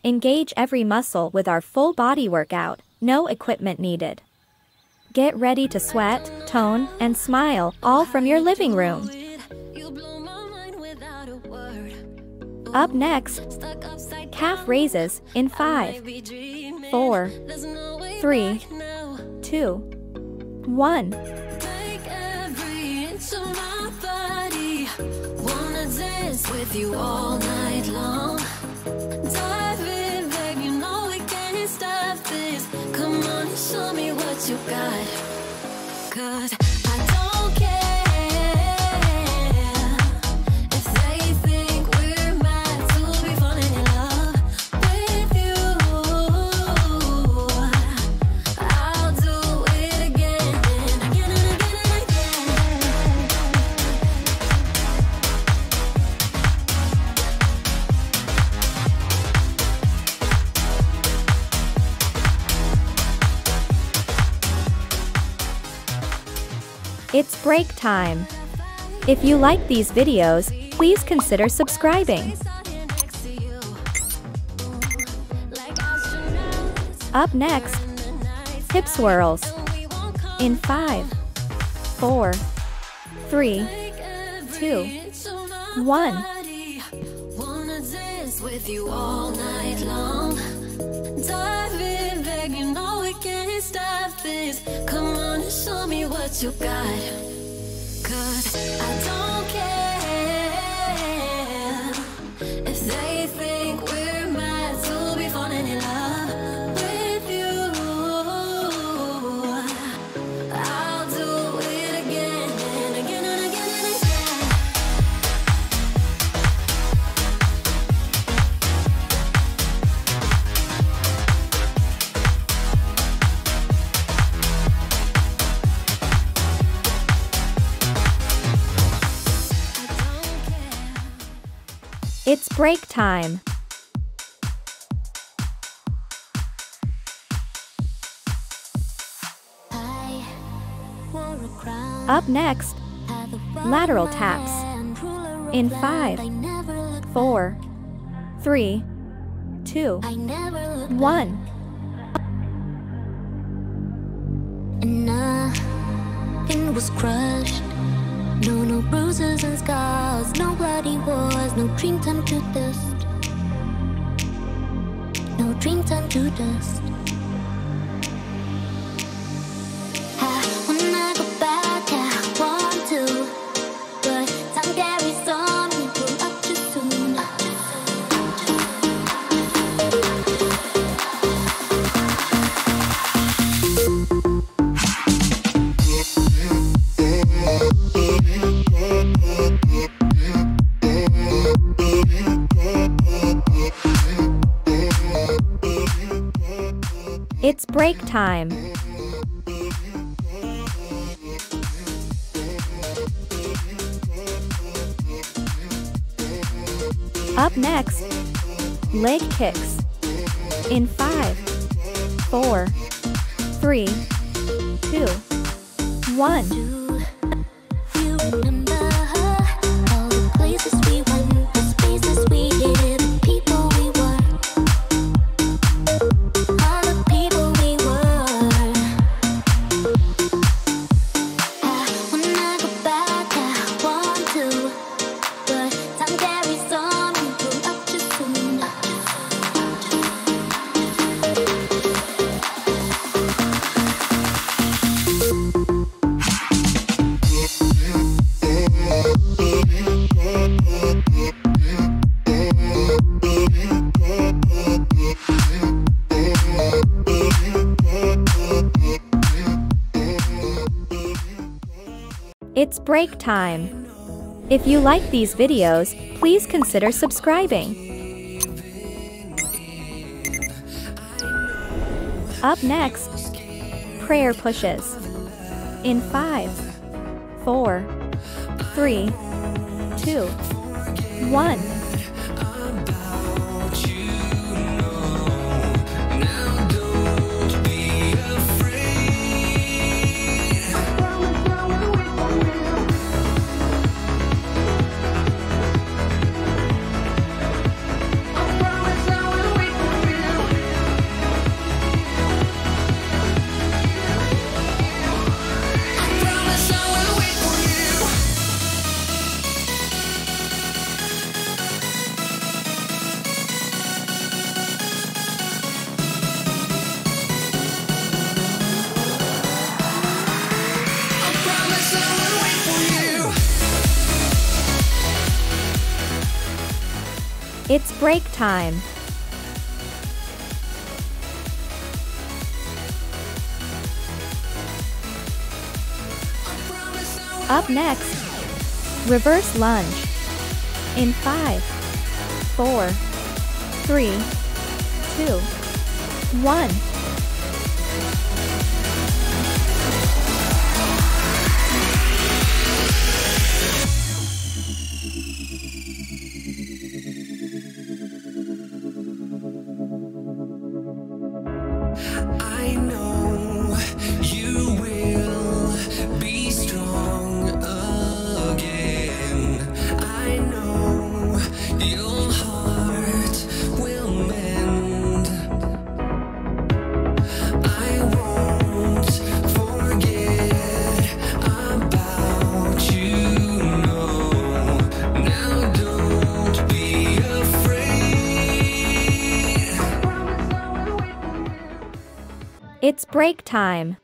Engage every muscle with our full body workout, no equipment needed. Get ready to sweat, tone, and smile, all from your living room. Up next, calf raises in 5, 4, 3, 2, 1. With you all night long. Dive in, babe, you know we can't stop this. Come on and show me what you got. 'Cause I don't care if they think we're mad to be falling in love with you. I'll do it again and again and again and again. It's break time. If you like these videos, please consider subscribing. Up next, hip swirls. In 5, 4, 3, 2, 1. Wanna dance with you all night long. Dive in, babe, you know we can't stop this. Come on and show me what you got. 'Cause I don't care if they think we're mad to be falling in love with you. I'll do it again and again and again and again. It's break time. Up next, lateral taps. In 5, 4, 3, 2, 1. And nothing was crushed. No bruises and scars, no bloody wars, no dream turned to dust. No dream turned to dust. When I go back, I want to, but time carries on, we grew up too soon. It's break time. Up next, leg kicks. In 5, 4, 3, 2, 1. Do you remember all the places we went, the spaces we hid, the people we were, all the people we were? When I go back, I want to, but time carries on, we grew up too soon. It's break time. If you like these videos, please consider subscribing. Up next, prayer pushes. In 5, 4, 3, 2, 1. break time. Up next, reverse lunge. In 5, 4, 3, 2, 1. I know you will be strong again. I know your heart will mend. I won't forget about you, no. Now don't be afraid. It's break time.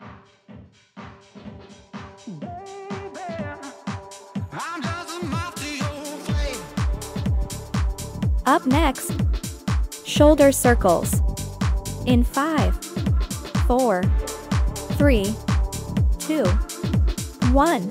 Up next, shoulder circles. In 5, 4, 3, 2, 1.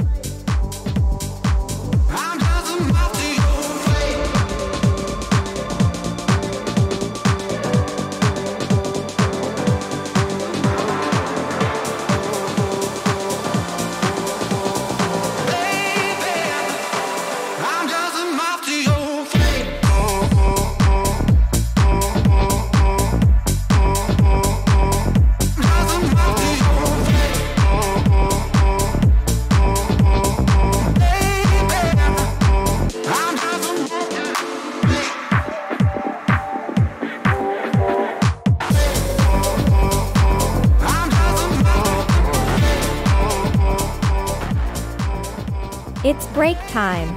It's break time.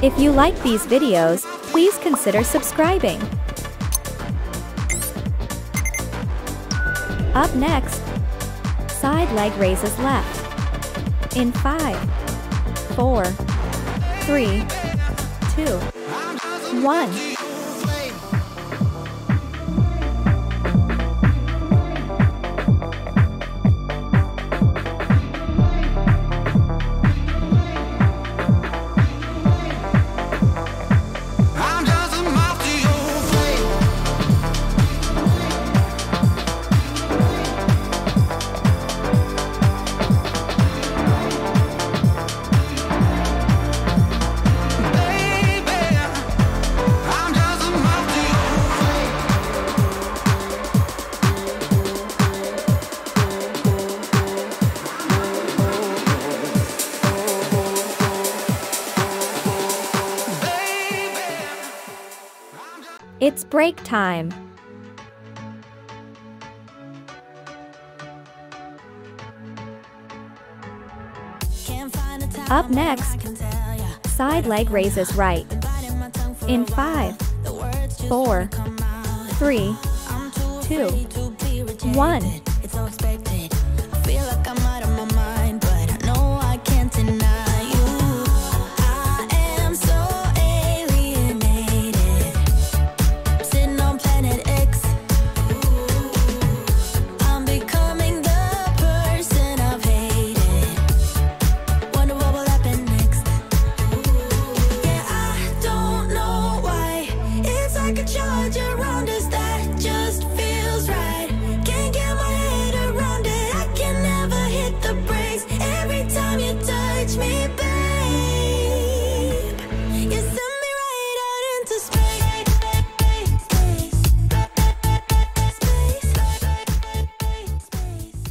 If you like these videos, please consider subscribing. Up next, side leg raises left. In 5, 4, 3, 2, 1. It's break time. Up next, side leg raises right. In 5, 4, 3, 2, 1.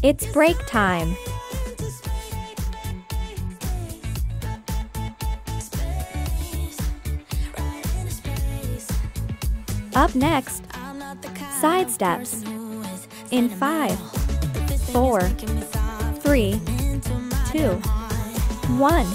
It's break time. Up next, side steps. In 5, 4, 3, 2, 1.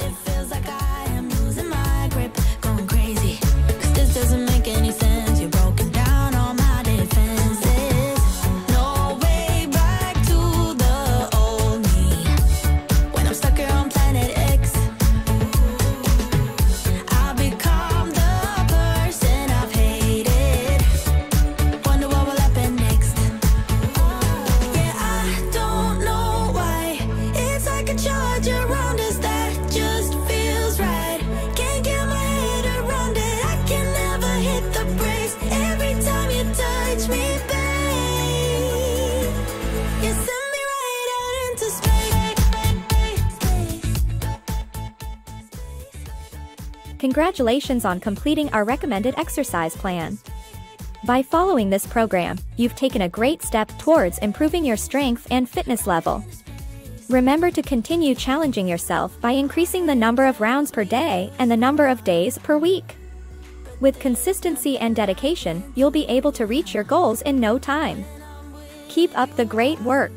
Congratulations on completing our recommended exercise plan. By following this program, you've taken a great step towards improving your strength and fitness level. Remember to continue challenging yourself by increasing the number of rounds per day and the number of days per week. With consistency and dedication, you'll be able to reach your goals in no time. Keep up the great work.